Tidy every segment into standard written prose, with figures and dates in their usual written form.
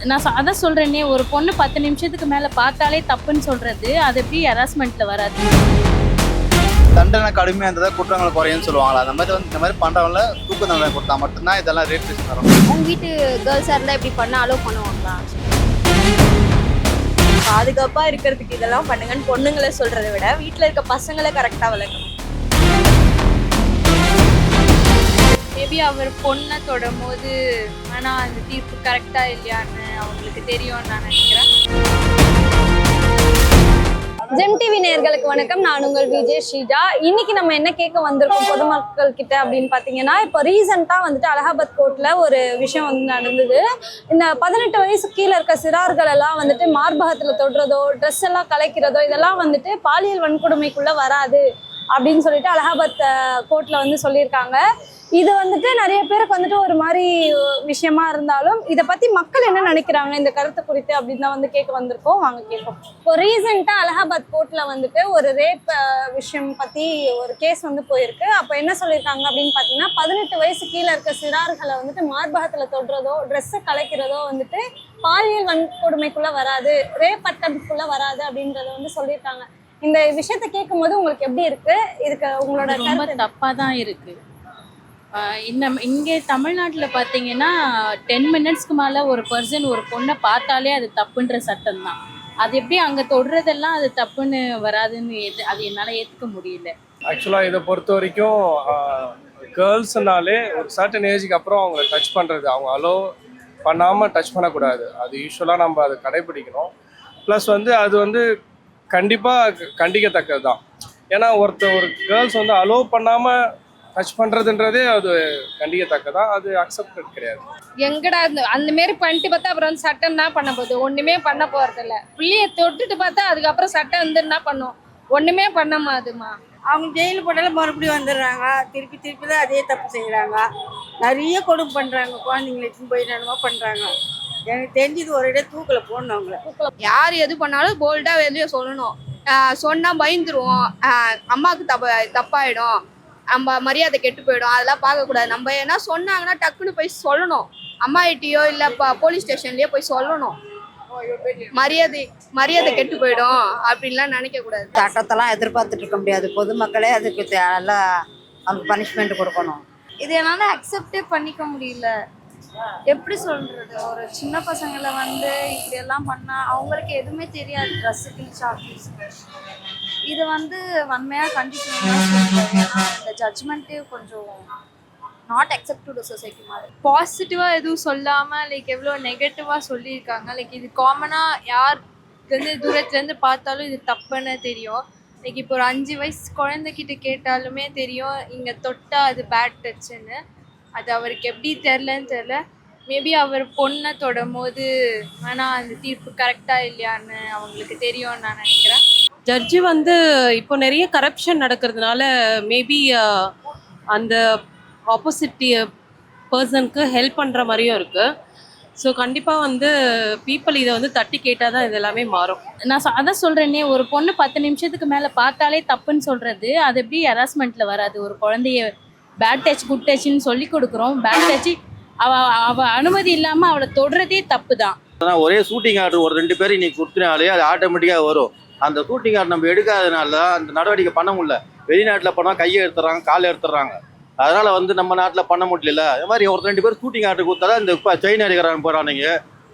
அதான் சொல்றேனே, ஒரு பொண்ணு 10 நிமிஷத்துக்கு மேல பார்த்தாலே தப்புன்னு சொல்றது அது எப்படி ஹராஸ்மெண்ட்ல வராது? தண்டனை கடுமையாக இருந்ததா குற்றங்கள் குறையும்னு சொல்லுவாங்களா? அந்த மாதிரி வந்து இந்த மாதிரி பண்றவங்கள தூக்கு தண்டனை கொடுத்தா மட்டும்தான் இதெல்லாம் ரேபிஸ்ட் வரும். உங்க வீட்டு கேர்ள்ஸா இருந்தா இப்படி பண்ண அலோவ் பண்ணுவாங்களா? பாதுகாப்பா இருக்கிறதுக்கு இதெல்லாம் பண்ணுங்கன்னு பொண்ணுங்களை சொல்றதை விட வீட்டுல இருக்க பசங்களை கரெக்டா வளர்க்கணும். மேபி அவர் பொண்ணை தொடும் போது ஆனால் அந்த தீர்ப்பு கரெக்டாக இல்லையான்னு அவங்களுக்கு தெரியும்னு நான் நினைக்கிறேன். ஜெம் டிவி நேயர்களுக்கு வணக்கம். நான் உங்கள் விஜய் ஸ்ரீஜா. இன்னைக்கு நம்ம என்ன கேட்க வந்திருக்கோம் பொதுமக்கள் கிட்ட அப்படின்னு பார்த்தீங்கன்னா, இப்போ ரீசெண்டாக வந்துட்டு அலகாபாத் கோர்ட்ல ஒரு விஷயம் வந்து நடந்தது. இந்த 18 வயசு கீழே இருக்க சிறார்கள் எல்லாம் வந்துட்டு மார்பகத்தில் தொடுறதோ ட்ரெஸ் எல்லாம் கலைக்கிறதோ இதெல்லாம் வந்துட்டு பாலியல் வன்கொடுமைக்குள்ள வராது அப்படின்னு சொல்லிட்டு அலகாபாத் கோர்ட்ல வந்து சொல்லியிருக்காங்க. இது வந்துட்டு நிறைய பேருக்கு வந்துட்டு ஒரு மாதிரி விஷயமா இருந்தாலும் இதை பத்தி மக்கள் என்ன நினைக்கிறாங்க இந்த கருத்து குறித்து அப்படின்னு தான் வந்து கேட்க வந்திருக்கோம். வாங்க கேட்போம். இப்போ ரீசெண்டா அலகாபாத் கோர்ட்ல வந்துட்டு ஒரு ரேப் விஷயம் பத்தி ஒரு கேஸ் வந்து போயிருக்கு. அப்போ என்ன சொல்லியிருக்காங்க அப்படின்னு பாத்தீங்கன்னா, 18 வயசு கீழே இருக்க சிறார்களை வந்துட்டு மார்பகத்துல தொடுறதோ ட்ரெஸ்ஸை கலைக்கிறதோ வந்துட்டு பாலியல் வன்கொடுமைக்குள்ள வராது, ரேப் அட்டம்ப்ட்குள்ள வராது அப்படின்றத வந்து சொல்லியிருக்காங்க. இந்த விஷயத்த கேட்கும் போது உங்களுக்கு எப்படி இருக்கு? இதுக்கு உங்களோட ரொம்ப தப்பா தான் இருக்கு. இங்கே தமிழ்நாட்டில் பார்த்தீங்கன்னா 10 மினிட்ஸ்க்கு மேலே ஒரு பர்சன் ஒரு பொண்ணை பார்த்தாலே அது தப்புன்ற சட்டம் தான். அது எப்படி அங்கே தொடுறதெல்லாம் அது தப்புன்னு வராதுன்னு அது என்னால் ஏற்றுக்க முடியல. ஆக்சுவலாக இதை பொறுத்த வரைக்கும் கேர்ள்ஸ்னாலே ஒரு சர்டன் ஏஜுக்கு அப்புறம் அவங்கள டச் பண்ணுறது, அவங்க அலோவ் பண்ணாமல் டச் பண்ணக்கூடாது. அது யூஸ்வலாக நம்ம அதை கடைபிடிக்கணும். ப்ளஸ் வந்து அது வந்து கண்டிப்பாக கண்டிக்கத்தக்கது தான். ஏன்னா ஒரு கேர்ள்ஸ் வந்து அலோவ் பண்ணாமல் டச் பண்ணுறதுன்றதே அது கண்டிக்கத்தக்கதான். அது அக்செப்டட் கிடையாது. எங்கடா அந்த மாரி பண்ணிட்டு பார்த்தா அப்புறம் சட்டம் என்ன பண்ண போகுது? ஒன்றுமே பண்ண போகிறதில்ல. பிள்ளைய தொட்டுட்டு பார்த்தா அதுக்கப்புறம் சட்டம் வந்து என்ன பண்ணும்? ஒன்றுமே பண்ண மாதுமா. அவங்க ஜெயிலு போட்டாலும் மறுபடியும் வந்துடுறாங்க. திருப்பி திருப்பி தான் அதே தப்பு செய்கிறாங்க. நிறைய கொடுமை பண்ணுறாங்க. குழந்தைங்களை எடுத்துன்னு போய் என்னமா பண்ணுறாங்க. எனக்கு தெரிஞ்சது ஒரு இடம் தூக்கில் போடணும். அவங்கள யார் எது பண்ணாலும் போல்டாக வெளியே சொல்லணும். சொன்னால் பயந்துருவோம். அம்மாவுக்கு தப்பாயிடும், நம்ம மரியாதை கெட்டு போயிடும். அதெல்லாம் பார்க்கக்கூடாது. நம்ம என்ன சொன்னாங்கன்னா டக்குன்னு போய் சொல்லணும். அம்மாயிட்டையோ இல்லை போலீஸ் ஸ்டேஷன்லேயோ போய் சொல்லணும். மரியாதை கெட்டு போயிடும் அப்படின்லாம் நினைக்கக்கூடாது. சட்டத்தெல்லாம் எதிர்பார்த்துட்டு இருக்க முடியாது. பொதுமக்களே அதுக்கு எல்லாம் அவங்க பனிஷ்மெண்ட் கொடுக்கணும். இது என்னால் அக்செப்டே பண்ணிக்க முடியல. எப்படி சொல்றது? ஒரு சின்ன பசங்களை வந்து இப்படி எல்லாம் பண்ணா அவங்களுக்கு எதுவுமே தெரியாது. ட்ரெஸ்ஸுக்கு ஷாப்பிங்ஸுக்கு இது வந்து வன்மையாக கண்டிக்கணும். இந்த ஜட்ஜ்மெண்ட்டே கொஞ்சம் நாட் அக்செப்ட் டு சொசைட்டி மாதிரி. பாசிட்டிவாக எதுவும் சொல்லாமல் லைக் எவ்வளோ நெகட்டிவாக சொல்லியிருக்காங்க. லைக் இது காமனாக யாருக்கு தூரத்துலேருந்து பார்த்தாலும் இது தப்புன்னு தெரியும். லைக் இப்போ ஒரு 5 வயசு குழந்தைகிட்ட கேட்டாலுமே தெரியும் இங்கே தொட்டா அது பேட் டச்சுன்னு. அது அவருக்கு எப்படி தெரில. மேபி அவர் பொண்ணை தொடும் போது ஆனால் அந்த தீர்ப்பு கரெக்டாக இல்லையான்னு அவங்களுக்கு தெரியும்னு நான் நினைக்கிறேன். ஜட்ஜு வந்து இப்போ நிறைய கரப்ஷன் நடக்கிறதுனால மேபி அந்த ஆப்போசிட் பர்சனுக்கு ஹெல்ப் பண்ணுற மாதிரியும் இருக்குது. ஸோ கண்டிப்பாக வந்து பீப்புள் இதை வந்து தட்டி கேட்டால் தான் இது எல்லாமே மாறும். அதான் சொல்கிறேனே, ஒரு பொண்ணு 10 நிமிஷத்துக்கு மேலே பார்த்தாலே தப்புன்னு சொல்கிறது அது எப்படி ஹராஸ்மெண்ட்டில் வராது? ஒரு குழந்தைய பேட் டச் குட் டச்ன்னு சொல்லி கொடுக்குறோம். பேட் டச்சு அவ அனுமதி இல்லாமல் அவளை தொடுறதே தப்பு தான். ஒரே ஷூட்டிங் ஆர்டர் ஒரு 2 பேர் இன்னைக்கு கொடுத்துனாலே அது ஆட்டோமேட்டிக்காக வரும். அந்த ஷூட்டிங் ஆர்டர் நம்ம எடுக்காதனால தான் அந்த நடவடிக்கை பண்ண முடியல. வெளிநாட்டில் பண்ணால் கையை எடுத்துறாங்க, காலை எடுத்துடுறாங்க. அதனால வந்து நம்ம நாட்டில் பண்ண முடியல. அது மாதிரி ஒரு 2 பேர் ஷூட்டிங் ஆர்டர் கொடுத்தா இந்த இப்போ செயின் அடிக்கிறாங்க போகிறானுங்க.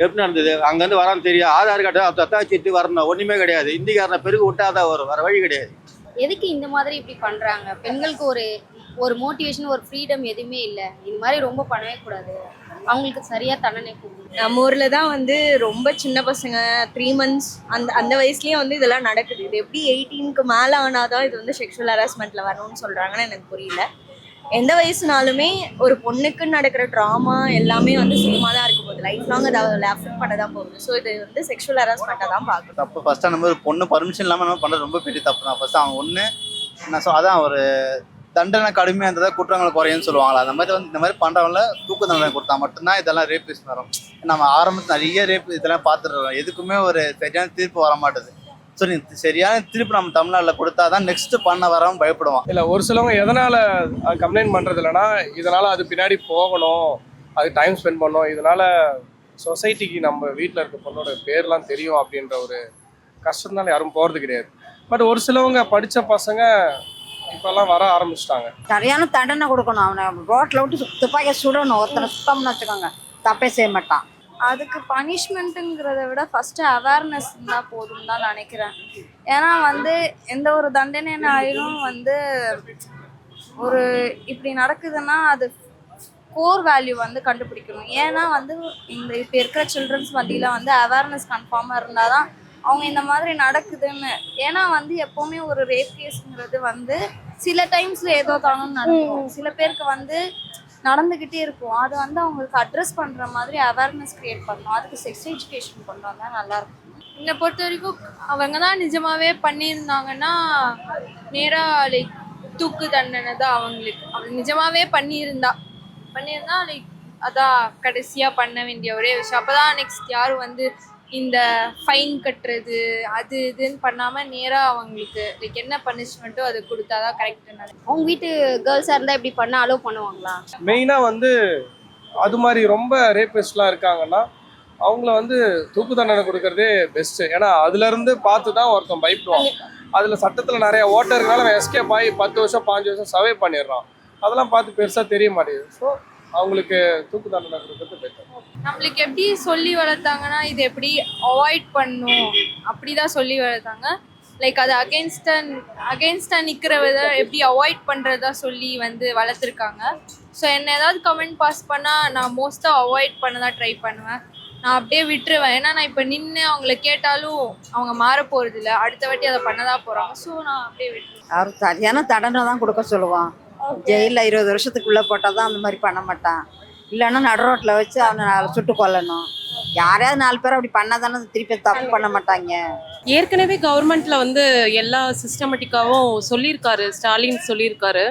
எப்படி நடந்தது? அங்கேருந்து வரான்னு தெரியும். ஆதார் கார்டு அத்தாச்சிட்டு வரணும். ஒன்றுமே கிடையாது. இந்திக்காரனை பெருகு விட்டாதான் வரும், வேறு வழி கிடையாது. எதுக்கு இந்த மாதிரி இப்படி பண்றாங்க? பெண்களுக்கு ஒரு மோட்டிவேஷன், ஒரு ஃப்ரீடம் எதுவுமே இல்லை. இது மாதிரி ரொம்ப பண்ணவே கூடாது. அவங்களுக்கு சரியா தண்டனை கொடுக்கணும். நம்ம ஊர்ல தான் வந்து ரொம்ப சின்ன பசங்க 3 months அந்த வயசுலயே வந்து இதெல்லாம் நடக்குது. இது எப்படி 18க்கு மேலே ஆனாதான் இது வந்து செக்ஷுவல் ஹராஸ்மெண்ட்ல வரணும்னு சொல்றாங்கன்னு எனக்கு புரியல. எந்த வயசுனாலுமே ஒரு பொண்ணுக்கு நடக்கிற ட்ராமா எல்லாமே வந்து சேமாக தான் இருக்க போகுது. லைஃப் லாங் அதை அஃபெக்ட் பண்ண தான் போகுது. ஸோ இது வந்து செக்ஷுவல் ஹராஸ்மெண்ட்டாக தான் பார்க்கணும். தப்பு ஃபஸ்ட்டாக நம்ம ஒரு பொண்ணு பர்மிஷன் இல்லாமல் நம்ம பண்ணுறது ரொம்ப பெரிய தப்பு தான். ஃபஸ்ட்டு அவங்க ஒன்று அதான் ஒரு தண்டனை கடுமையாக இருந்ததா குற்றங்கள் குறையும்னு சொல்லுவாங்களா? அந்த மாதிரி வந்து இந்த மாதிரி பண்ணுறவங்கள தூக்கு தண்டனை கொடுத்தா மட்டும்தான் இதெல்லாம் ரேபிஸ்ட் வரும். நம்ம ஆரம்பத்தில் நிறைய ரேப் இதெல்லாம் பார்த்துட்டு எதுக்குமே ஒரு சரியான தீர்ப்பு வர மாட்டேது. ஸோ நீ சரியான தீர்ப்பு நம்ம தமிழ்நாட்டில் கொடுத்தா தான் நெக்ஸ்ட் பண்ண வரவும் பயப்படுவான். இல்லை, ஒரு சிலவங்க எதனால் கம்ப்ளைண்ட் பண்ணுறது இல்லைன்னா இதனால் அது பின்னாடி போகணும், அது டைம் ஸ்பெண்ட் பண்ணணும், இதனால் சொசைட்டிக்கு நம்ம வீட்டில் இருக்க பொண்ணோட பேர்லாம் தெரியும் அப்படின்ற ஒரு கஷ்டத்தினால யாரும் போகிறது கிடையாது. பட் ஒரு சிலவங்க படித்த பசங்க இப்போல்லாம் வர ஆரம்பிச்சிட்டாங்க. சரியான தண்டனை கொடுக்கணும். அவனை ரோட்டில் விட்டு துப்பாக்கியை சுடணும். ஒருத்தனை சுத்தம்னு வச்சுக்கோங்க, தப்பே செய்ய மாட்டான். அதுக்கு பனிஷ்மெண்ட்டுங்கிறத விட ஃபஸ்ட்டு அவேர்னஸ் இருந்தால் போதும் தான் நினைக்கிறேன். ஏன்னா வந்து எந்த ஒரு தண்டனைனாலும் வந்து ஒரு இப்படி நடக்குதுன்னா அது கோர் வேல்யூ வந்து கண்டுபிடிக்கணும். ஏன்னா வந்து இந்த இப்போ இருக்கிற சில்ட்ரன்ஸ் மத்தியில் வந்து அவேர்னஸ் கன்ஃபார்மாக இருந்தால் தான் அவங்க இந்த மாதிரி நடக்குதுன்னு. ஏன்னா வந்து எப்போவுமே ஒரு ரேப் கேஸுங்கிறது வந்து சில டைம்ஸில் ஏதோ தானும் நடக்கும், சில பேருக்கு வந்து நடந்துக்கிட்டே இருக்கும். அது வந்து அவங்களுக்கு அட்ரஸ் பண்ணுற மாதிரி அவேர்னஸ் க்ரியேட் பண்ணணும். அதுக்கு செக்ஸ் எஜுகேஷன் கொண்டு வந்தால் நல்லாயிருக்கும். என்னை பொறுத்த வரைக்கும் அவங்க தான் நிஜமாவே பண்ணியிருந்தாங்கன்னா நேராக லைக் தூக்கு தண்டனை தான் அவங்களுக்கு. அவங்க நிஜமாவே பண்ணியிருந்தா லைக் அதான் கடைசியாக பண்ண வேண்டிய ஒரே விஷயம். அப்போ தான் நெக்ஸ்ட் யாரும் வந்து இந்த ஃபைன் கட்டுறது அது இதுன்னு பண்ணாமல் நேராக அவங்களுக்கு லைக் என்ன பனிஷ்மெண்ட்டோ அது கொடுத்தா தான் கரெக்டுன்னு நினைக்கிறேன். அவங்க வீட்டு கேர்ள்ஸாக இருந்தால் இப்படி பண்ண அலோவ் பண்ணுவாங்களா? மெயினாக வந்து அது மாதிரி ரொம்ப ரேபிஸ்ட்லாம் இருக்காங்கன்னா அவங்கள வந்து தூக்கு தண்டனை கொடுக்கறதே பெஸ்ட்டு. ஏன்னா அதுலேருந்து பார்த்து தான் ஒருத்தன் பயப்படுவான். அதில் சட்டத்தில் நிறைய ஓட்டை இருக்கனால அவன் எஸ்கேப் ஆகி 10 வருஷம் 5 வருஷம் சர்வே பண்ணிடுறான். அதெல்லாம் பார்த்து பெருசாக தெரிய மாட்டேங்குது. ஸோ அவங்களுக்கு தூக்கு தண்டனை கொடுக்கறது பெட்டர். நம்மளுக்கு எப்படி சொல்லி வளர்த்தாங்கன்னா இது எப்படி அவாய்ட் பண்ணும் அப்படி தான் சொல்லி வளர்த்தாங்க. லைக் அது அகெயின்ஸ்டாக நிற்கிறத எப்படி அவாய்ட் பண்ணுறதா சொல்லி வந்து வளர்த்துருக்காங்க. ஸோ என்ன ஏதாவது கமெண்ட் பாஸ் பண்ணால் நான் மோஸ்ட்டாக அவாய்ட் பண்ண தான் ட்ரை பண்ணுவேன். நான் அப்படியே விட்டுருவேன். ஏன்னா நான் இப்போ நின்று அவங்கள கேட்டாலும் அவங்க மாற போகிறது இல்லை, அடுத்த வாட்டி அதை பண்ண தான் போகிறாங்க. ஸோ நான் அப்படியே விட்டுருவேன். அவர் சரியான தண்டனை தான் கொடுக்க சொல்லுவான். ஜெயிலில் 20 வருஷத்துக்குள்ளே போட்டால் தான் அந்த மாதிரி பண்ண மாட்டான். இல்லைன்னா நடு ரோட்டில் வச்சு அவனை சுட்டு கொல்லணும். யாரையாவது 4 பேர் அப்படி பண்ணால் தானே திருப்பி தப்பு பண்ண மாட்டாங்க. ஏற்கனவே கவர்மெண்ட்டில் வந்து எல்லா சிஸ்டமேட்டிக்காகவும் சொல்லியிருக்காரு, ஸ்டாலின் சொல்லியிருக்காரு.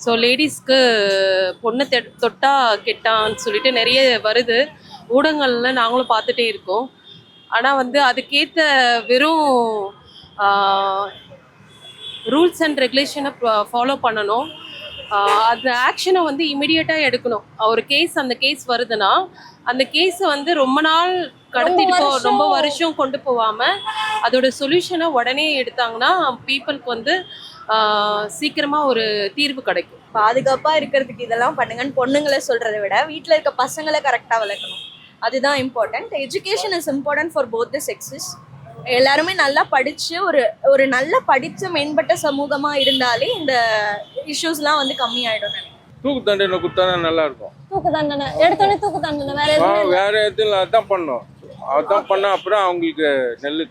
ஸோ லேடிஸ்க்கு பொண்ணு தொட்டா கெட்டான்னு சொல்லிட்டு நிறைய வருது, ஊடகங்களில் நாங்களும் பார்த்துட்டே இருக்கோம். ஆனால் வந்து அதுக்கேற்ற வெறும் ரூல்ஸ் அண்ட் ரெகுலேஷனை ஃபாலோ பண்ணணும். அந்த ஆக்ஷனை வந்து இமிடியேட்டாக எடுக்கணும். ஒரு அந்த கேஸ் வருதுன்னா அந்த கேஸை வந்து ரொம்ப நாள் கடத்திட்டு ரொம்ப வருஷம் கொண்டு போகாமல் அதோட சொல்யூஷனை உடனே எடுத்தாங்கன்னா பீப்புளுக்கு வந்து சீக்கிரமாக ஒரு தீர்வு கிடைக்கும். பாதுகாப்பாக இருக்கிறதுக்கு இதெல்லாம் பண்ணுங்கன்னு பொண்ணுங்களை சொல்கிறத விட வீட்டில் இருக்க பசங்களை கரெக்டாக வளர்க்கணும். அதுதான் important. Education is important for both the sexes. எல்லாருமே நல்லா படித்து ஒரு நல்ல படித்த மேம்பட்ட சமூகமாக இருந்தாலே இந்த இஷ்யூஸ்லாம் வந்து கம்மியாயிடும். தூக்கு தண்டனை கொடுத்தா நல்லா இருக்கும். தூக்கு தண்டனை எடுத்தோடனே தூக்கு தண்டனை வேற வேற எதுவும் அதான் பண்ணோம். அதான் பண்ண அப்புறம் அவங்களுக்கு நெல்